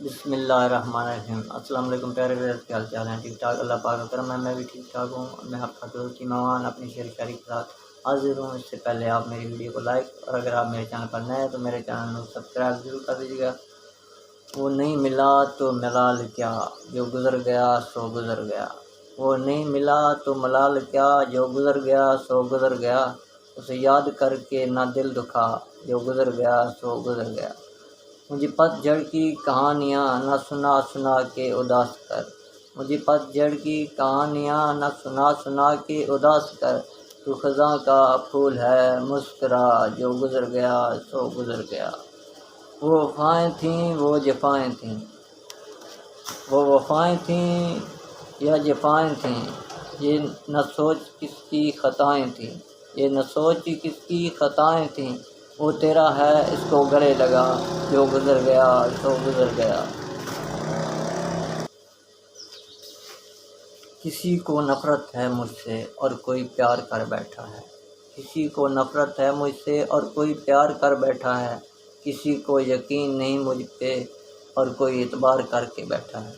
بسم اللہ الرحمن الرحیم۔ السلام علیکم پیارے ویورز، کیا حال چال ہیں؟ ٹھیک ٹھاک، اللہ پاک کا کرم ہے، میں بھی ٹھیک ٹھاک ہوں۔ میں آپ کا دوست ایمان اپنی شیئر کے ساتھ حاضر ہوں۔ اس سے پہلے آپ میری ویڈیو کو لائک اور اگر آپ میرے چینل پر نئے ہیں تو میرے چینل کو سبسکرائب ضرور کر دیجیے گا۔ وہ نہیں ملا تو ملال کیا، جو گزر گیا سو گزر گیا۔ وہ نہیں ملا تو ملال کیا، جو گزر گیا سو گزر گیا۔ اسے یاد کر کے نہ دل دکھا، جو گزر گیا سو گزر گیا۔ مجھے پت جھڑ کی کہانیاں نہ سنا سنا کے اداس کر، مجھے پت جھڑ کی کہانیاں نہ سنا سنا کے اداس کر۔ تو خزاں کا پھول ہے مسکرا، جو گزر گیا سو گزر گیا۔ وہ وفائیں تھیں وہ جفائیں تھیں، وہ وفائیں تھیں یا جفائیں تھیں، یہ نہ سوچ کس کی خطائیں تھیں، یہ نہ سوچ کس کی خطائیں تھیں۔ وہ تیرا ہے اس کو گلے لگا، جو گزر گیا سو گزر گیا۔ کسی کو نفرت ہے مجھ سے اور کوئی پیار کر بیٹھا ہے، کسی کو نفرت ہے مجھ سے اور کوئی پیار کر بیٹھا ہے۔ کسی کو یقین نہیں مجھ پہ اور کوئی اعتبار کر کے بیٹھا ہے۔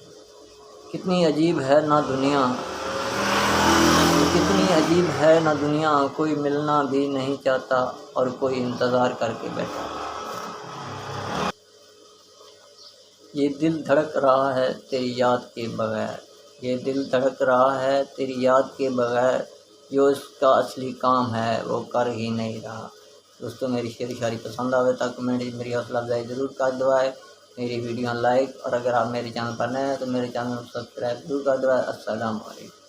کتنی عجیب ہے نہ دنیا، کتنی عجیب ہے نہ دنیا، کوئی ملنا بھی نہیں چاہتا اور کوئی انتظار کر کے بیٹھا ہے۔ یہ دل دھڑک رہا ہے تیری یاد کے بغیر، یہ دل دھڑک رہا ہے تیری یاد کے بغیر، جو اس کا اصلی کام ہے وہ کر ہی نہیں رہا۔ دوستو میری شاعری پسند آئے تو کمنٹ میری حوصلہ افزائی ضرور کر دعائے، میری ویڈیو لائک اور اگر آپ میرے چینل پر نئے ہیں تو میرے چینل کو سبسکرائب ضرور کر دعائے۔ السلام علیکم۔